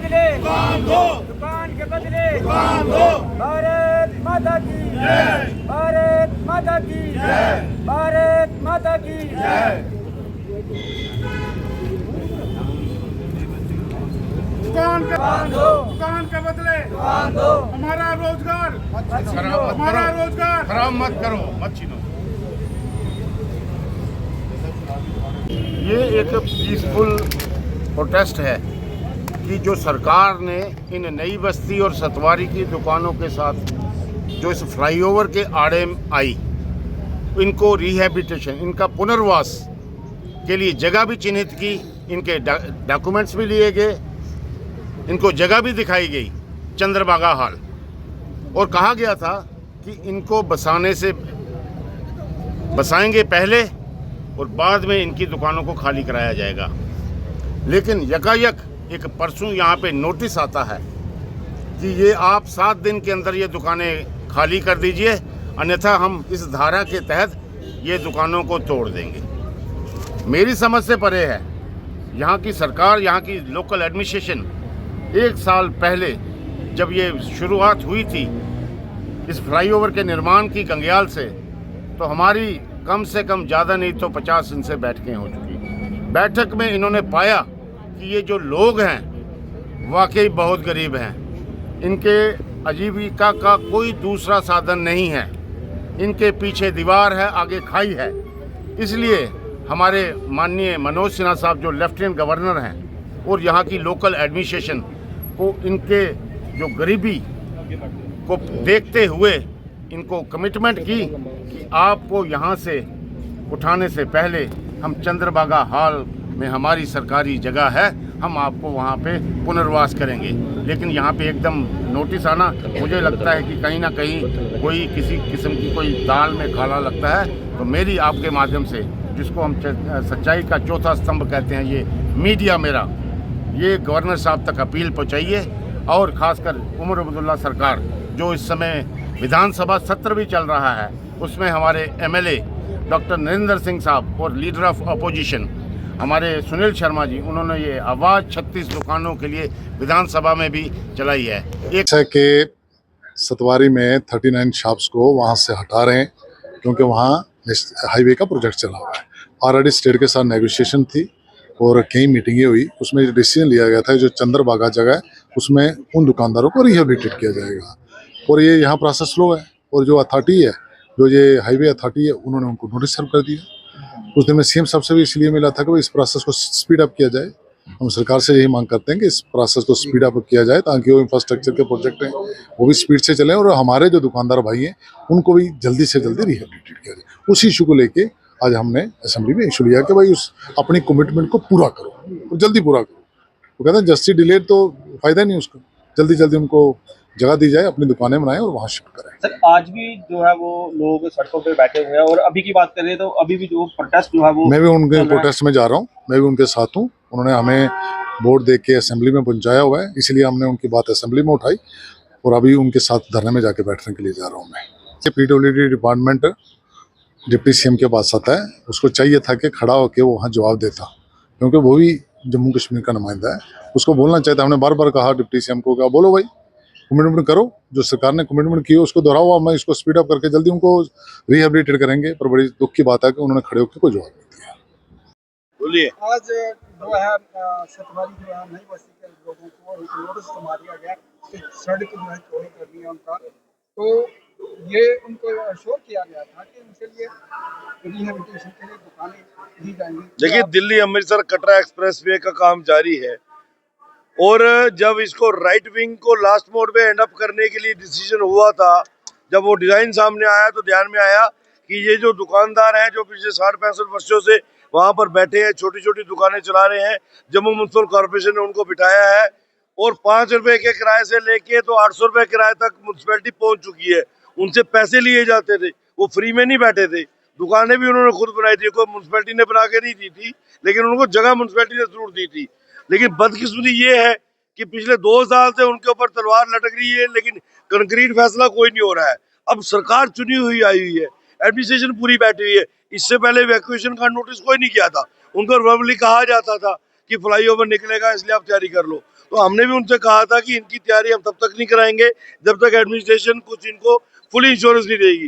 बदले दुकान दो, दुकान के बदले दुकान दो। भारत माता की जय, भारत माता की जय, भारत माता की जय। दुकान के बदले दुकान दो हमारा रोजगार, छीनो। हमारा रोजगार खराब मत करो, मत छीनो। ये एक पीसफुल प्रोटेस्ट है कि जो सरकार ने इन नई बस्ती और सतवारी की दुकानों के साथ जो इस फ्लाईओवर के आड़े आई, इनको रिहैबिलिटेशन, इनका पुनर्वास के लिए जगह भी चिन्हित की, इनके डॉक्यूमेंट्स भी लिए गए, इनको जगह भी दिखाई गई, चंद्रबागा हाल, और कहा गया था कि इनको बसाएंगे पहले और बाद में इनकी दुकानों को खाली कराया जाएगा। लेकिन यकायक एक परसों यहाँ पे नोटिस आता है कि ये आप 7 दिन के अंदर ये दुकानें खाली कर दीजिए, अन्यथा हम इस धारा के तहत ये दुकानों को तोड़ देंगे। मेरी समझ से परे है। यहाँ की सरकार, यहाँ की लोकल एडमिनिस्ट्रेशन 1 साल पहले जब ये शुरुआत हुई थी इस फ्लाईओवर के निर्माण की गंगयाल से, तो हमारी कम से कम ज़्यादा नहीं तो 50 इनसे बैठकें हो चुकी। बैठक में इन्होंने पाया कि ये जो लोग हैं वाकई बहुत गरीब हैं, इनके आजीविका का कोई दूसरा साधन नहीं है, इनके पीछे दीवार है, आगे खाई है। इसलिए हमारे माननीय मनोज सिन्हा साहब जो लेफ्टिनेंट गवर्नर हैं और यहाँ की लोकल एडमिनिस्ट्रेशन को इनके जो गरीबी को देखते हुए इनको कमिटमेंट की कि आपको यहाँ से उठाने से पहले हम चंद्रबागा हॉल में हमारी सरकारी जगह है, हम आपको वहाँ पे पुनर्वास करेंगे। लेकिन यहाँ पे एकदम नोटिस आना, मुझे लगता है कि कहीं ना कहीं कोई किसी किस्म की कोई दाल में काला लगता है। तो मेरी आपके माध्यम से, जिसको हम सच्चाई का चौथा स्तंभ कहते हैं, ये मीडिया मेरा, ये गवर्नर साहब तक अपील पहुँचाइए, और ख़ासकर उमर अब्दुल्ला सरकार जो इस समय विधानसभा सत्र भी चल रहा है, उसमें हमारे एमएलए डॉक्टर नरेंद्र सिंह साहब और लीडर ऑफ अपोजिशन हमारे सुनील शर्मा जी, उन्होंने ये आवाज़ 36 दुकानों के लिए विधानसभा में भी चलाई है। एक है कि सतवारी में 39 शॉप्स को वहाँ से हटा रहे हैं क्योंकि वहाँ हाईवे का प्रोजेक्ट चला हुआ है। ऑलरेडी स्टेट के साथ नेगोशिएशन थी और कई मीटिंगें हुई, उसमें डिसीजन लिया गया था जो चंद्रबागा जगह है उसमें उन दुकानदारों को रिहेबिलिटेट किया जाएगा। और ये यहाँ प्रोसेस स्लो है, और जो अथॉरिटी है, जो ये हाईवे अथॉरिटी है, उन्होंने उनको नोटिस सर्व कर दिया। उस दिन में सीएम साहब से भी इसलिए मिला था कि इस प्रोसेस को स्पीड अप किया जाए। हम सरकार से यही मांग करते हैं कि इस प्रोसेस को स्पीड अप किया जाए ताकि वो इंफ्रास्ट्रक्चर के प्रोजेक्ट हैं वो भी स्पीड से चलें, और हमारे जो दुकानदार भाई हैं उनको भी जल्दी से जल्दी रिहेबिलिटेट किया जाए। उसी इशू को लेके आज हमने असेंबली में इशू लिया कि भाई उस अपनी कमिटमेंट को पूरा करो और जल्दी पूरा करो। वो कहते हैं जस्टिस डिलेड तो फायदा नहीं उसका, जल्दी जल्दी उनको जगह दी जाए, अपनी दुकानें बनाएं और वहाँ शिफ्ट करें। सर, आज भी जो है वो लोग सड़कों पे बैठे हुए हैं, और अभी की बात करें तो अभी भी जो प्रोटेस्ट जो है वो, मैं भी उनके प्रोटेस्ट में जा रहा हूँ, मैं भी उनके साथ हूँ। उन्होंने हमें वोट दे के असेंबली में पहुँचाया हुआ है, इसलिए हमने उनकी बात असेंबली में उठाई और अभी उनके साथ धरने में जाके बैठने के लिए जा रहा हूँ मैं। पीडब्ल्यूडी डिपार्टमेंट डिप्टी सीएम के पास आता है, उसको चाहिए था कि खड़ा होकर वो वहाँ जवाब देता, क्योंकि वो भी जम्मू कश्मीर का नुमाइंदा है, उसको बोलना चाहिए था। हमने बार बार कहा डिप्टी सीएम को, क्या बोलो भाई, कमिटमेंट करो, जो सरकार ने कमिटमेंट की है उसको दोहराओ, मैं इसको स्पीड अप करके जल्दी उनको रिहेबिलिटेट करेंगे। पर बड़ी दुख की बात है कि उन्होंने खड़े होकर कोई जवाब नहीं दिया। बोलिए। आज जो है सतवारी जो है नई बस्ती के लोगों को नोटिस थमा दिया गया कि सड़क जो है चौड़ी करनी है उनका, तो ये उनको अश्योर किया गया था कि उनके लिए रिहेबिलिटेशन के लिए दुकानें दी जाएंगी। देखिए, दिल्ली अमृतसर कटरा एक्सप्रेसवे का काम जारी है, और जब इसको राइट विंग को लास्ट मोड में एंड अप करने के लिए डिसीजन हुआ था, जब वो डिजाइन सामने आया तो ध्यान में आया कि ये जो दुकानदार हैं जो पिछले 60-65 वर्षों से वहां पर बैठे हैं, छोटी छोटी दुकानें चला रहे हैं, जम्मू म्युनिसिपल कॉर्पोरेशन ने उनको बिठाया है, और 5 रुपए के किराए से लेके तो 800 रुपए किराए तक म्युनिसिपैलिटी पहुंच चुकी है। उनसे पैसे लिए जाते थे, वो फ्री में नहीं बैठे थे। दुकानें भी उन्होंने खुद बनाई थी, कोई म्युनिसिपैलिटी ने बना के नहीं दी थी, लेकिन उनको जगह म्युनिसिपैलिटी ने जरूर दी थी। लेकिन बदकिस्मती ये है कि पिछले 2 साल से उनके ऊपर तलवार लटक रही है, लेकिन कंक्रीट फैसला कोई नहीं हो रहा है। अब सरकार चुनी हुई आई हुई है, एडमिनिस्ट्रेशन पूरी बैठी हुई है। इससे पहले इवैक्यूएशन का नोटिस कोई नहीं किया था, उनको वर्बली कहा जाता था कि फ्लाईओवर निकलेगा इसलिए आप तैयारी कर लो। तो हमने भी उनसे कहा था कि इनकी तैयारी हम तब तक नहीं कराएंगे जब तक एडमिनिस्ट्रेशन कुछ इनको फुल इंश्योरेंस नहीं देगी।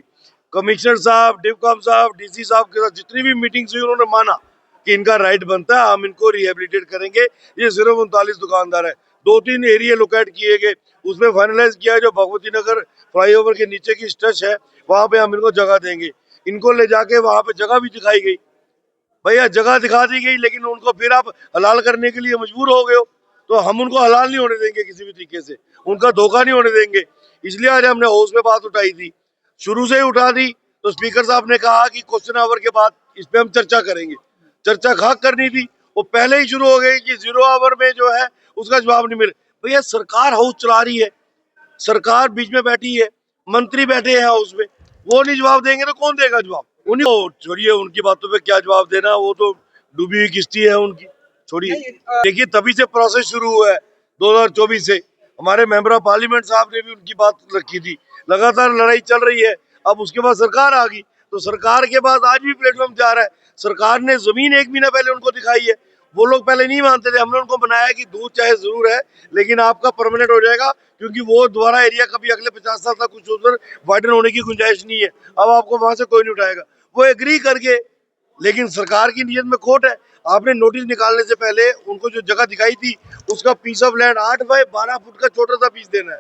कमिश्नर साहब, डिवकॉम साहब, डीसी साहब के साथ जितनी भी मीटिंग्स हुई उन्होंने माना कि इनका राइट बनता है, हम इनको रिहेबिलिटेट करेंगे। ये सिर्फ 39 दुकानदार है, 2-3 एरिया लोकेट किए गए, उसमें फाइनलाइज किया है जो भगवती नगर फ्लाईओवर के नीचे की स्ट्रेच है, वहां पे हम इनको जगह देंगे। इनको ले जाके वहां पे जगह भी दिखाई गई, भैया जगह दिखा दी गई, लेकिन उनको फिर आप हलाल करने के लिए मजबूर हो गए हो, तो हम उनको हलाल नहीं होने देंगे किसी भी तरीके से, उनका धोखा नहीं होने देंगे। इसलिए आज हमने हाउस में बात उठाई थी, शुरू से ही उठा दी, तो स्पीकर साहब ने कहा कि क्वेश्चन आवर के बाद इस पे हम चर्चा करेंगे। चर्चा खाक करनी थी, वो पहले ही शुरू हो गई कि 0 आवर में जो है उसका जवाब नहीं मिले। भैया सरकार हाउस चला रही है, सरकार बीच में बैठी है, मंत्री बैठे हैं हाउस में, वो नहीं जवाब देंगे तो कौन देगा जवाब? उन्हीं को छोड़िए, उनकी बातों पे क्या जवाब देना, वो तो डूबी हुई किश्ती है उनकी, छोड़िए। देखिए तभी से प्रोसेस शुरू हुआ है 2024 से, हमारे मेंबर ऑफ पार्लियामेंट साहब ने भी उनकी बात रखी थी, लगातार लड़ाई चल रही है। अब उसके बाद सरकार आ गई, तो सरकार के बाद आज भी प्लेटफॉर्म जा रहा है। सरकार ने जमीन 1 महीना पहले उनको दिखाई है, वो लोग पहले नहीं मानते थे, हमने उनको बनाया कि दूध चाहे जरूर है लेकिन आपका परमानेंट हो जाएगा, क्योंकि वो दोबारा एरिया कभी अगले 50 साल तक कुछ उधर वाइडन होने की गुंजाइश नहीं है, अब आपको वहां से कोई नहीं उठाएगा। वो एग्री करके, लेकिन सरकार की नीयत में खोट है। आपने नोटिस निकालने से पहले उनको जो जगह दिखाई थी उसका piece of land 8 by 12 foot का छोटा सा पीस देना है,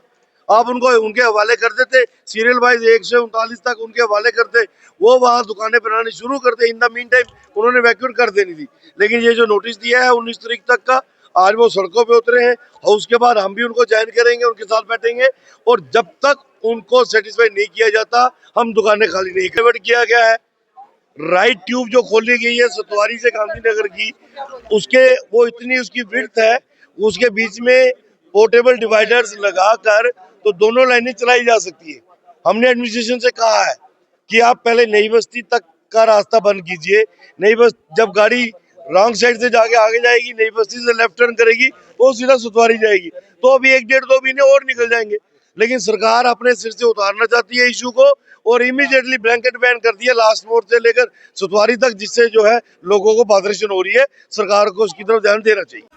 आप उनको उनके हवाले कर देते, सीरियल वाइज 1 से 39 तक उनके हवाले करते, वो वहाँ दुकानें बनानी शुरू करते। इन द मीन टाइम उन्होंने वैक्यूट कर देनी थी, लेकिन ये जो नोटिस दिया है 19 तारीख तक का, आज वो सड़कों पे उतरे हैं, और उसके बाद हम भी उनको ज्वाइन करेंगे, उनके साथ बैठेंगे, और जब तक उनको सेटिस्फाई नहीं किया जाता हम दुकानें खाली नहीं कन्वर्ट किया गया है। राइट ट्यूब जो खोली गई है सतवारी से गांधीनगर की, उसके वो इतनी उसकी विड्थ है, उसके बीच में पोर्टेबल डिवाइडर्स लगाकर तो दोनों लाइनें चलाई जा सकती है। हमने एडमिनिस्ट्रेशन से कहा है कि आप पहले नई बस्ती तक का रास्ता बंद कीजिए, नई बस्ती जब गाड़ी रॉन्ग साइड से जाके आगे जाएगी, नई बस्ती से लेफ्ट टर्न करेगी, वो सीधा सुतवारी जाएगी, तो अभी 1-1.5-2 महीने और निकल जाएंगे। लेकिन सरकार अपने सिर से उतारना चाहती है इशू को, और इमीडिएटली ब्लैंकेट बैन कर दिया लास्ट मोड़ से लेकर सुतवारी तक, जिससे जो है लोगों को बादरेशन हो रही है। सरकार को उसकी तरफ ध्यान देना चाहिए।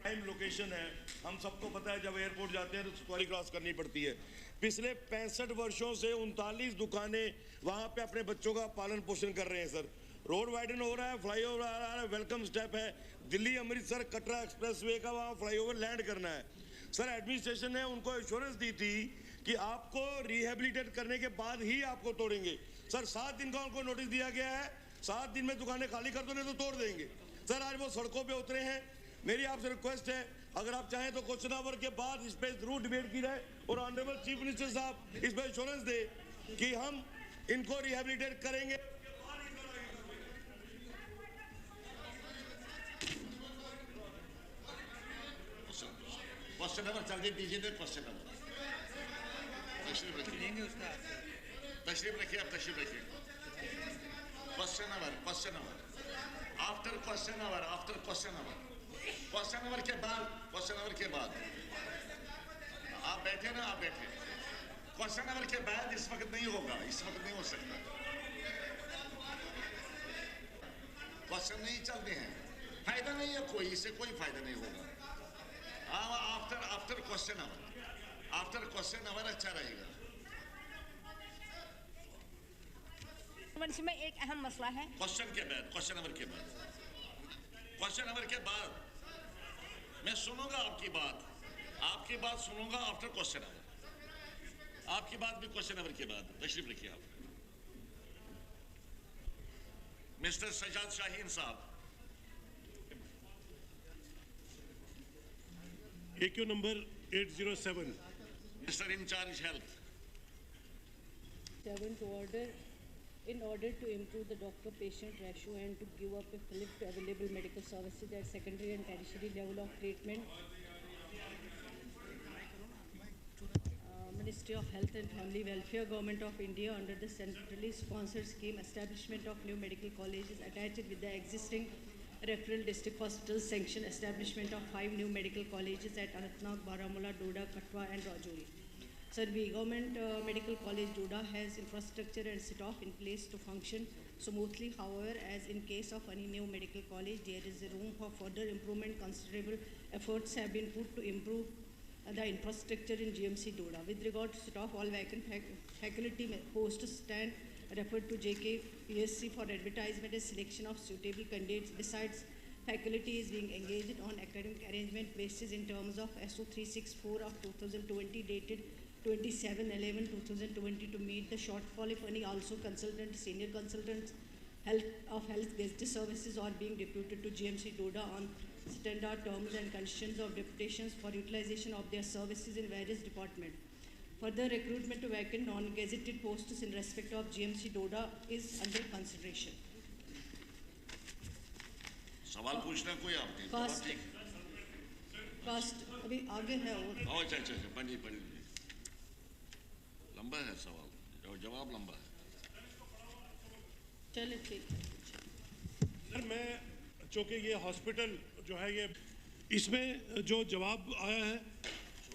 प्राइम लोकेशन है, हम सबको पता है जब एयरपोर्ट जाते हैं तो सुतवारी क्रॉस करनी पड़ती है। पिछले 65 वर्षों से 39 दुकानें वहां पे अपने बच्चों का पालन पोषण कर रहे हैं सर। रोड वाइडन हो रहा है, फ्लाईओवर आ रहा है, वेलकम स्टेप है, दिल्ली अमृतसर कटरा एक्सप्रेसवे का वहां फ्लाईओवर लैंड करना है सर। एडमिनिस्ट्रेशन ने उनको एश्योरेंस दी थी कि आपको रिहेबिलिटेट करने के बाद ही आपको तोड़ेंगे सर। 7 दिन का उनको नोटिस दिया गया है, 7 दिन में दुकानें खाली कर दो नहीं तो तोड़ देंगे सर। आज वो सड़कों पे उतरे हैं। मेरी आपसे रिक्वेस्ट है, अगर आप चाहें तो क्वेश्चन आवर के बाद इस पे जरूर डिबेट की जाए, और ऑनरेबल चीफ मिनिस्टर साहब इस पे एश्योरेंस दे कि हम इनको रिहेबिलिटेट करेंगे। क्वेश्चन नंबर जल्दी दीजिए, क्वेश्चन नंबर तशरीफ रखिए, तशरीफ रखिए, आप तशरीफ रखिए। Question number after question number, after question number, question number के बाद, क्वेश्चन नंबर के बाद आप बैठे ना, आप बैठे। क्वेश्चन नंबर के बाद इस वक्त नहीं होगा, इस वक्त नहीं हो सकता, क्वेश्चन नहीं चलते हैं, फायदा नहीं है कोई, इससे कोई फायदा नहीं होगा। After question number, after question number अच्छा रहेगा। वंश में एक अहम मसला है, क्वेश्चन के बाद, क्वेश्चन नंबर के बाद, क्वेश्चन नंबर के बाद मैं सुनूंगा आपकी बात सुनूंगा आफ्टर क्वेश्चन नंबर, आपकी बात भी क्वेश्चन नंबर के बाद। तशरीफ रखिए आप। मिस्टर सजाद शाहीन साहब। AQ number 807. Mister incharge health. 7 to order, in order to improve the doctor-patient ratio and to give up a flip to available medical services at secondary and tertiary level of treatment, Ministry of Health and Family Welfare, Government of India, under the centrally sponsored scheme, establishment of new medical colleges attached with the existing referral district hospitals sanction establishment of 5 new medical colleges at Anantnag, Baramulla, Doda, Katwa and Rajouri. Sir, the Government Medical College Doda has infrastructure and set-off in place to function smoothly. However, as in case of any new medical college, there is a room for further improvement. Considerable efforts have been put to improve the infrastructure in GMC Doda. With regard to set-off, all vacant faculty posts stand referred to JK PSC for advertisement and selection of suitable candidates. Besides, faculty is being engaged on academic arrangement basis in terms of SO 364 of 2020 dated 27/11/2020 to meet the shortfall. If any, also consultant, senior consultants health guest services are being deputed to GMC Doda on standard terms and conditions of deputations for utilization of their services in various departments. Further recruitment to vacant non-gazetted posts in respect of GMC Doda is under consideration. सवाल पूछना कोई आपने cast अभी आगे है और अच्छा पढ़िए लंबा है सवाल और जवाब लंबा है चलिए ठीक। सर मैं चूँकि ये हॉस्पिटल जो है ये इसमें जो जवाब आया है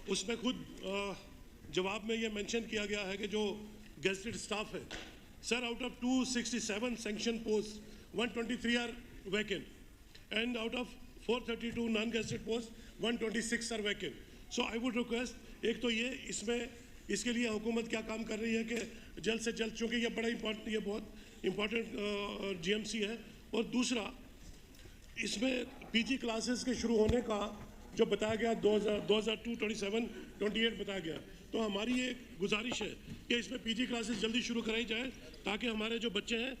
उसमें खुद जवाब में ये मेंशन किया गया है कि जो गेस्टेड स्टाफ है sir out of 267 sanction post 123 are vacant and out of 432 non gazetted post 126 are vacant. So I would request एक तो ये इसमें इसके लिए हुकूमत क्या काम कर रही है कि जल्द से जल्द, चूँकि ये बड़ा इम्पोर्टेंट ये बहुत इम्पोर्टेंट जीएमसी है, और दूसरा इसमें पीजी क्लासेस के शुरू होने का जो बताया गया 2002, 27, 28 बताया गया, तो हमारी ये गुजारिश है कि इसमें पीजी क्लासेस जल्दी शुरू कराई जाए ताकि हमारे जो बच्चे हैं